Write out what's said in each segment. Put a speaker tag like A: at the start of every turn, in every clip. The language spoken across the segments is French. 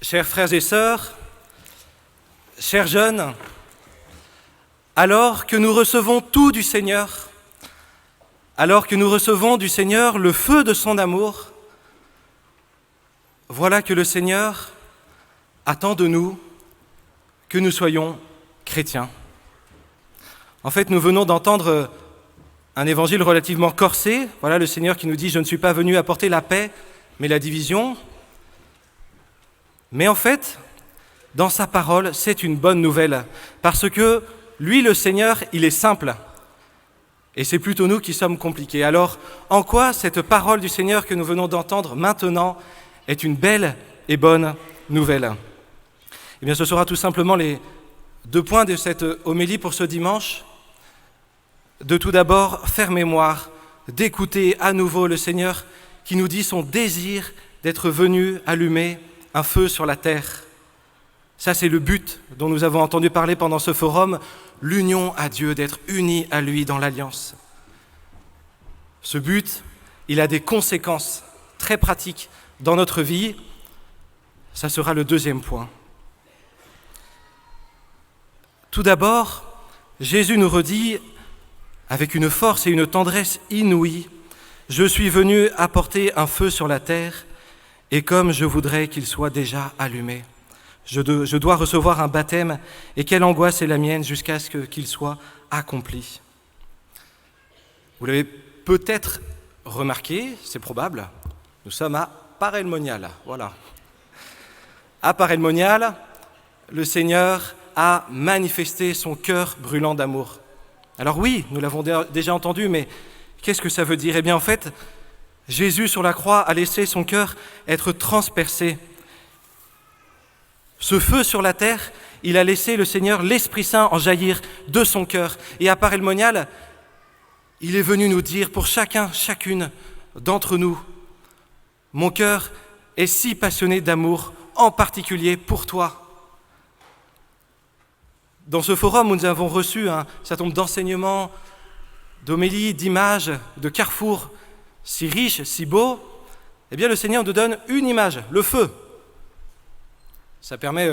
A: Chers frères et sœurs, chers jeunes, alors que nous recevons tout du Seigneur, alors que nous recevons du Seigneur le feu de son amour, voilà que le Seigneur attend de nous que nous soyons chrétiens. En fait, nous venons d'entendre un évangile relativement corsé. Voilà le Seigneur qui nous dit « Je ne suis pas venu apporter la paix, mais la division ». Mais en fait, dans sa parole, c'est une bonne nouvelle, parce que lui, le Seigneur, il est simple, et c'est plutôt nous qui sommes compliqués. Alors, en quoi cette parole du Seigneur que nous venons d'entendre maintenant est une belle et bonne nouvelle ? Eh bien, ce sera tout simplement les 2 points de cette homélie pour ce dimanche. De tout d'abord, faire mémoire, d'écouter à nouveau le Seigneur qui nous dit son désir d'être venu allumer un feu sur la terre. Ça, c'est le but dont nous avons entendu parler pendant ce forum, l'union à Dieu, d'être unis à lui dans l'alliance. Ce but, il a des conséquences très pratiques dans notre vie. Ça sera le 2e point. Tout d'abord, Jésus nous redit, avec une force et une tendresse inouïes, « Je suis venu apporter un feu sur la terre, et comme je voudrais qu'il soit déjà allumé. Je dois recevoir un baptême, et quelle angoisse est la mienne jusqu'à ce qu'il soit accompli. » Vous l'avez peut-être remarqué, c'est probable, nous sommes à Paray-le-Monial, voilà. À Paray-le-Monial, le Seigneur a manifesté son cœur brûlant d'amour. Alors oui, nous l'avons déjà entendu, mais qu'est-ce que ça veut dire ? Eh bien en fait, Jésus sur la croix a laissé son cœur être transpercé. Ce feu sur la terre, il a laissé le Seigneur, l'Esprit Saint, en jaillir de son cœur. Et à Paray-le-Monial, il est venu nous dire pour chacune d'entre nous, « Mon cœur est si passionné d'amour, en particulier pour toi. » Dans ce forum où nous avons reçu un certain nombre d'enseignements, d'homélies, d'images, de carrefours, si riche, si beau, eh bien le Seigneur nous donne une image, le feu. Ça permet,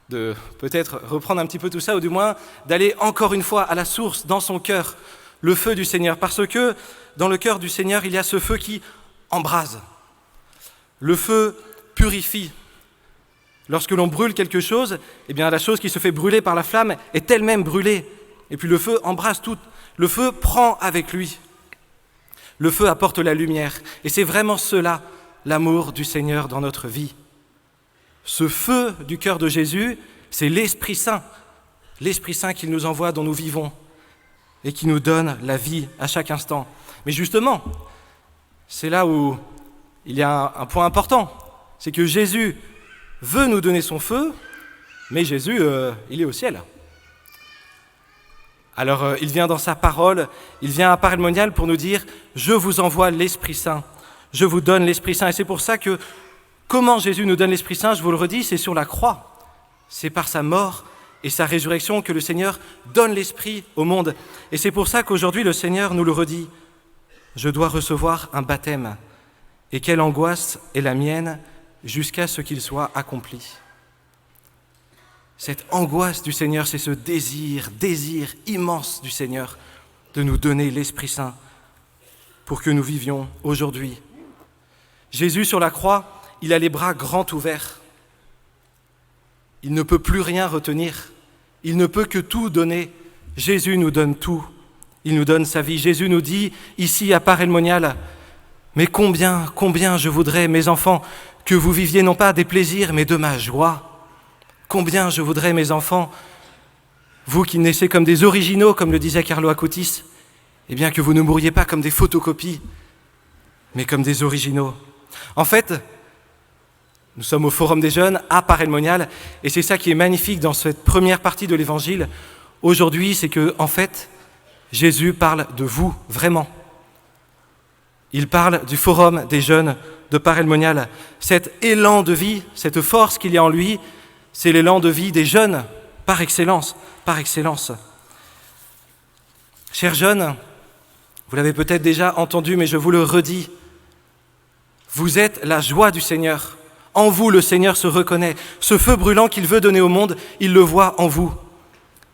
A: de peut-être reprendre un petit peu tout ça, ou du moins d'aller encore une fois à la source, dans son cœur, le feu du Seigneur. Parce que dans le cœur du Seigneur, il y a ce feu qui embrase. Le feu purifie. Lorsque l'on brûle quelque chose, eh bien la chose qui se fait brûler par la flamme est elle-même brûlée. Et puis le feu embrase tout. Le feu prend avec lui. Le feu apporte la lumière, et c'est vraiment cela, l'amour du Seigneur dans notre vie. Ce feu du cœur de Jésus, c'est l'Esprit Saint qu'il nous envoie, dont nous vivons, et qui nous donne la vie à chaque instant. Mais justement, c'est là où il y a un point important, c'est que Jésus veut nous donner son feu, mais Jésus, il est au ciel. Alors, il vient dans sa parole, il vient à Paray-le-Monial pour nous dire « Je vous envoie l'Esprit Saint, je vous donne l'Esprit Saint ». Et c'est pour ça que, comment Jésus nous donne l'Esprit Saint, je vous le redis, c'est sur la croix. C'est par sa mort et sa résurrection que le Seigneur donne l'Esprit au monde. Et c'est pour ça qu'aujourd'hui, le Seigneur nous le redit « Je dois recevoir un baptême, et quelle angoisse est la mienne jusqu'à ce qu'il soit accompli. » Cette angoisse du Seigneur, c'est ce désir immense du Seigneur de nous donner l'Esprit Saint pour que nous vivions aujourd'hui. Jésus sur la croix, il a les bras grands ouverts. Il ne peut plus rien retenir. Il ne peut que tout donner. Jésus nous donne tout. Il nous donne sa vie. Jésus nous dit, ici à Paray-le-Monial, « Mais combien je voudrais, mes enfants, que vous viviez non pas des plaisirs, mais de ma joie. Combien je voudrais, mes enfants, vous qui naissez comme des originaux, comme le disait Carlo Acutis, eh bien que vous ne mouriez pas comme des photocopies, mais comme des originaux. » En fait, nous sommes au Forum des Jeunes, à Paray-le-Monial, et c'est ça qui est magnifique dans cette première partie de l'Évangile. Aujourd'hui, c'est que, en fait, Jésus parle de vous, vraiment. Il parle du Forum des Jeunes de Paray-le-Monial. Cet élan de vie, cette force qu'il y a en lui, C'est l'élan de vie des jeunes, par excellence, par excellence. Chers jeunes, vous l'avez peut-être déjà entendu, mais je vous le redis, vous êtes la joie du Seigneur. En vous, le Seigneur se reconnaît. Ce feu brûlant qu'il veut donner au monde, il le voit en vous.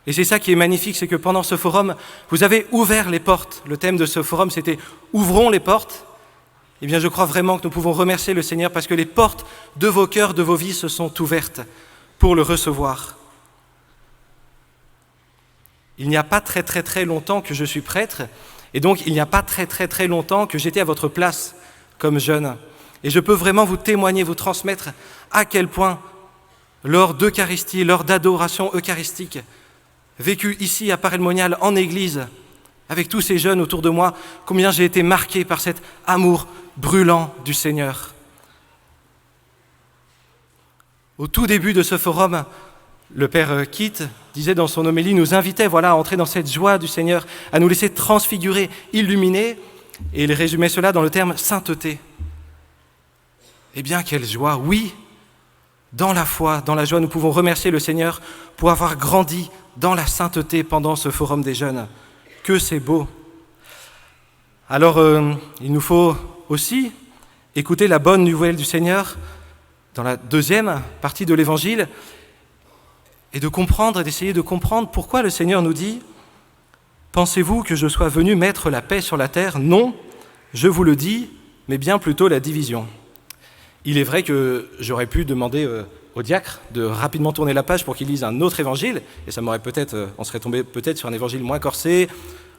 A: Et c'est ça qui est magnifique, c'est que pendant ce forum, vous avez ouvert les portes. Le thème de ce forum, c'était « Ouvrons les portes ». Eh bien, je crois vraiment que nous pouvons remercier le Seigneur parce que les portes de vos cœurs, de vos vies se sont ouvertes pour le recevoir. Il n'y a pas très longtemps que je suis prêtre, et donc il n'y a pas très longtemps que j'étais à votre place comme jeune. Et je peux vraiment vous témoigner, vous transmettre à quel point, lors d'Eucharistie, lors d'adoration eucharistique, vécue ici à Paray-le-Monial, en église, avec tous ces jeunes autour de moi, combien j'ai été marqué par cet amour brûlant du Seigneur. Au tout début de ce forum, le Père Kitt disait dans son homélie, nous invitait à entrer dans cette joie du Seigneur, à nous laisser transfigurer, illuminer, et il résumait cela dans le terme sainteté. Eh bien, quelle joie, oui, dans la foi, dans la joie, nous pouvons remercier le Seigneur pour avoir grandi dans la sainteté pendant ce forum des jeunes. Que c'est beau. Alors, il nous faut aussi écouter la bonne nouvelle du Seigneur dans la deuxième partie de l'Évangile et d'essayer de comprendre pourquoi le Seigneur nous dit « Pensez-vous que je sois venu mettre la paix sur la terre ? Non, je vous le dis, mais bien plutôt la division. » Il est vrai que j'aurais pu demander au diacre de rapidement tourner la page pour qu'il lise un autre évangile, et ça m'aurait on serait tombé peut-être sur un évangile moins corsé,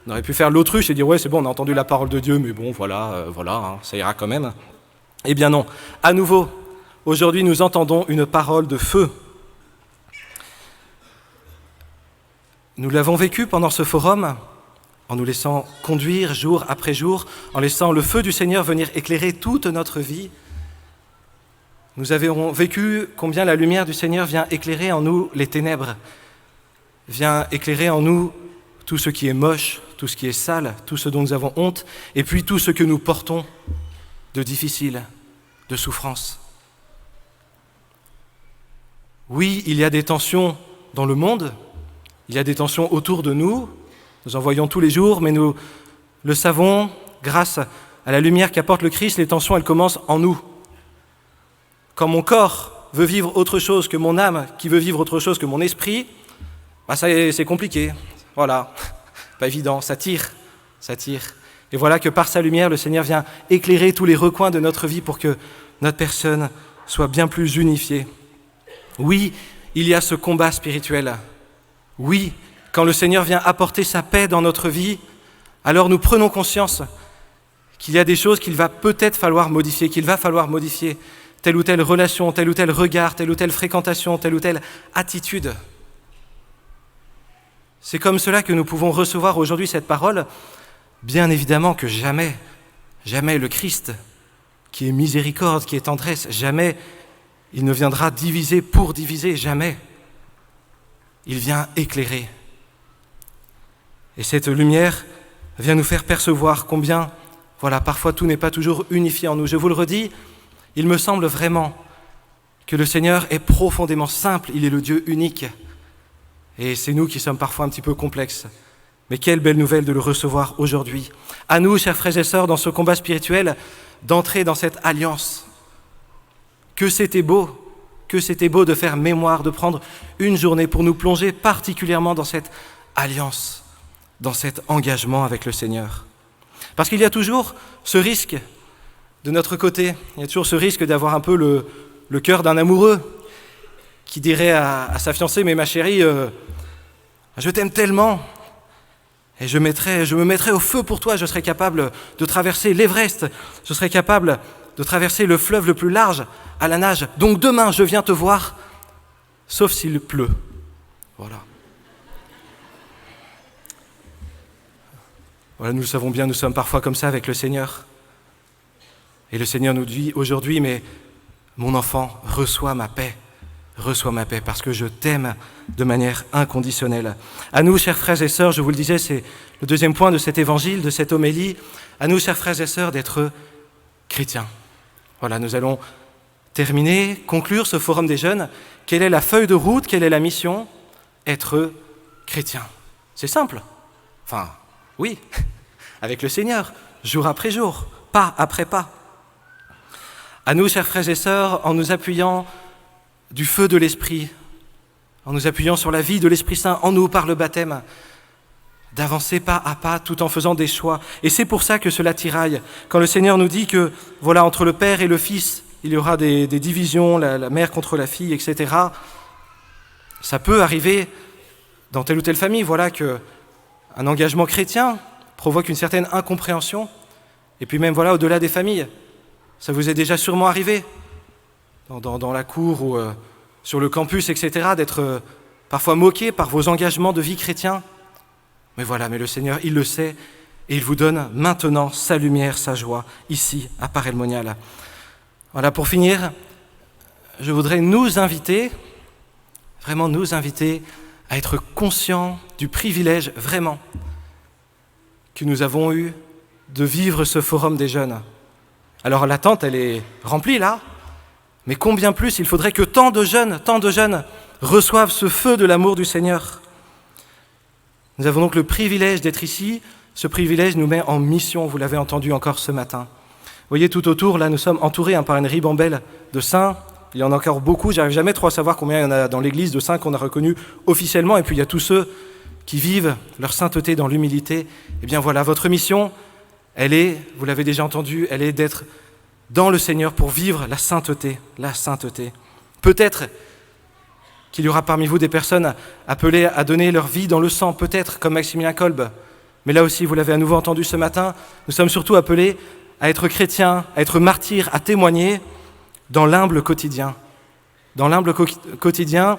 A: on aurait pu faire l'autruche et dire « Ouais, c'est bon, on a entendu la parole de Dieu, mais bon, voilà, ça ira quand même. » Eh bien non, à nouveau, aujourd'hui nous entendons une parole de feu. Nous l'avons vécu pendant ce forum, en nous laissant conduire jour après jour, en laissant le feu du Seigneur venir éclairer toute notre vie. Nous avons vécu combien la lumière du Seigneur vient éclairer en nous les ténèbres, vient éclairer en nous tout ce qui est moche, tout ce qui est sale, tout ce dont nous avons honte, et puis tout ce que nous portons de difficile, de souffrance. Oui, il y a des tensions dans le monde, il y a des tensions autour de nous, nous en voyons tous les jours, mais nous le savons, grâce à la lumière qu'apporte le Christ, les tensions, elles commencent en nous. Quand mon corps veut vivre autre chose que mon âme, qui veut vivre autre chose que mon esprit, c'est compliqué. Voilà, pas évident, ça tire. Et voilà que par sa lumière, le Seigneur vient éclairer tous les recoins de notre vie pour que notre personne soit bien plus unifiée. Oui, il y a ce combat spirituel. Oui, quand le Seigneur vient apporter sa paix dans notre vie, alors nous prenons conscience qu'il y a des choses qu'il va peut-être falloir modifier, telle ou telle relation, tel ou tel regard, telle ou telle fréquentation, telle ou telle attitude. C'est comme cela que nous pouvons recevoir aujourd'hui cette parole. Bien évidemment que jamais le Christ, qui est miséricorde, qui est tendresse, jamais il ne viendra diviser pour diviser, jamais. Il vient éclairer. Et cette lumière vient nous faire percevoir combien, parfois tout n'est pas toujours unifié en nous. Je vous le redis, il me semble vraiment que le Seigneur est profondément simple, il est le Dieu unique. Et c'est nous qui sommes parfois un petit peu complexes. Mais quelle belle nouvelle de le recevoir aujourd'hui. À nous, chers frères et sœurs, dans ce combat spirituel, d'entrer dans cette alliance. Que c'était beau de faire mémoire, de prendre une journée pour nous plonger particulièrement dans cette alliance, dans cet engagement avec le Seigneur. Parce qu'il y a toujours ce risque de notre côté, il y a toujours ce risque d'avoir un peu le cœur d'un amoureux qui dirait à sa fiancée « Mais ma chérie, je t'aime tellement et je me mettrai au feu pour toi, je serai capable de traverser l'Everest, je serai capable de traverser le fleuve le plus large à la nage. Donc demain, je viens te voir, sauf s'il pleut. » Voilà, nous le savons bien, nous sommes parfois comme ça avec le Seigneur. Et le Seigneur nous dit aujourd'hui, mais mon enfant, reçois ma paix, parce que je t'aime de manière inconditionnelle. À nous, chers frères et sœurs, je vous le disais, c'est le deuxième point de cet évangile, de cette homélie, à nous, chers frères et sœurs, d'être chrétiens. Nous allons terminer, conclure ce forum des jeunes. Quelle est la feuille de route, quelle est la mission? Être chrétien. C'est simple. Enfin, oui, avec le Seigneur, jour après jour, pas après pas. À nous, chers frères et sœurs, en nous appuyant du feu de l'Esprit, en nous appuyant sur la vie de l'Esprit Saint, en nous par le baptême, d'avancer pas à pas tout en faisant des choix. Et c'est pour ça que cela tiraille. Quand le Seigneur nous dit que, voilà, entre le Père et le Fils, il y aura des divisions, la mère contre la fille, etc. Ça peut arriver dans telle ou telle famille, voilà, qu'un engagement chrétien provoque une certaine incompréhension. Et puis même, voilà, au-delà des familles, ça vous est déjà sûrement arrivé, dans la cour ou sur le campus, etc., d'être parfois moqué par vos engagements de vie chrétien. Mais voilà, mais le Seigneur, il le sait, et il vous donne maintenant sa lumière, sa joie, ici, à Paray-le-Monial. Voilà, pour finir, je voudrais nous inviter, vraiment nous inviter à être conscients du privilège, vraiment, que nous avons eu de vivre ce forum des jeunes. Alors l'attente, elle est remplie là, mais combien plus il faudrait que tant de jeunes reçoivent ce feu de l'amour du Seigneur. Nous avons donc le privilège d'être ici. Ce privilège nous met en mission, vous l'avez entendu encore ce matin. Vous voyez, tout autour, là, nous sommes entourés par une ribambelle de saints. Il y en a encore beaucoup, j'arrive jamais trop à savoir combien il y en a dans l'église de saints qu'on a reconnus officiellement. Et puis il y a tous ceux qui vivent leur sainteté dans l'humilité. Eh bien voilà, votre mission, elle est, vous l'avez déjà entendu, elle est d'être dans le Seigneur pour vivre la sainteté, la sainteté. Peut-être qu'il y aura parmi vous des personnes appelées à donner leur vie dans le sang, peut-être comme Maximilien Kolb. Mais là aussi, vous l'avez à nouveau entendu ce matin, nous sommes surtout appelés à être chrétiens, à être martyrs, à témoigner dans l'humble quotidien. Dans l'humble quotidien,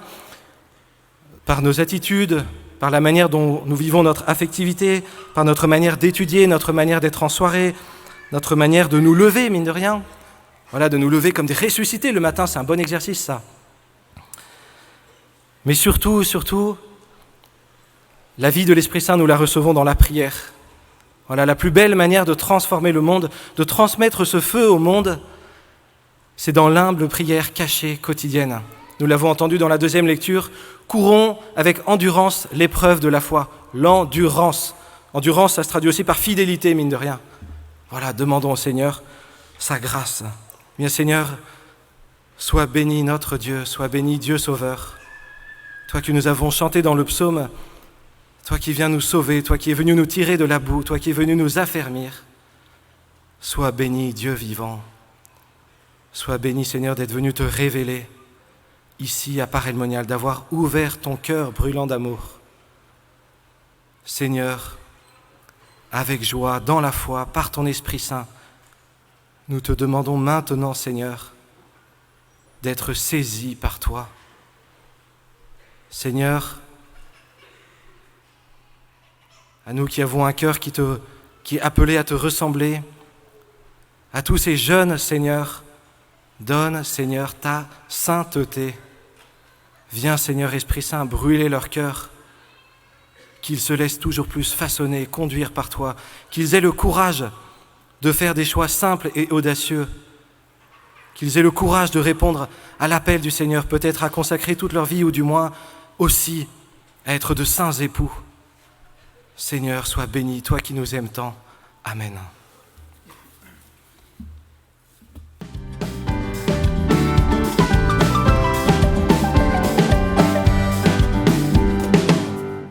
A: par nos attitudes, par la manière dont nous vivons notre affectivité, par notre manière d'étudier, notre manière d'être en soirée, notre manière de nous lever, mine de rien. Voilà, de nous lever comme des ressuscités le matin, c'est un bon exercice, ça. Mais surtout, la vie de l'Esprit Saint, nous la recevons dans la prière. Voilà, la plus belle manière de transformer le monde, de transmettre ce feu au monde, c'est dans l'humble prière cachée quotidienne. Nous l'avons entendu dans la deuxième lecture, courons avec endurance l'épreuve de la foi. L'endurance. Endurance, ça se traduit aussi par fidélité, mine de rien. Voilà, demandons au Seigneur sa grâce. Bien Seigneur, sois béni notre Dieu, sois béni Dieu Sauveur. Toi que nous avons chanté dans le psaume, toi qui viens nous sauver, toi qui es venu nous tirer de la boue, toi qui es venu nous affermir, sois béni Dieu vivant. Sois béni Seigneur d'être venu te révéler ici à Paray-le-Monial, d'avoir ouvert ton cœur brûlant d'amour. Seigneur, avec joie, dans la foi, par ton Esprit Saint, nous te demandons maintenant, Seigneur, d'être saisis par toi. Seigneur, à nous qui avons un cœur qui est appelé à te ressembler, à tous ces jeunes, Seigneur, donne, Seigneur, ta sainteté. Viens, Seigneur, Esprit Saint, brûler leur cœur, qu'ils se laissent toujours plus façonner, conduire par toi, qu'ils aient le courage de faire des choix simples et audacieux, qu'ils aient le courage de répondre à l'appel du Seigneur, peut-être à consacrer toute leur vie ou du moins aussi à être de saints époux. Seigneur, sois béni, toi qui nous aimes tant. Amen.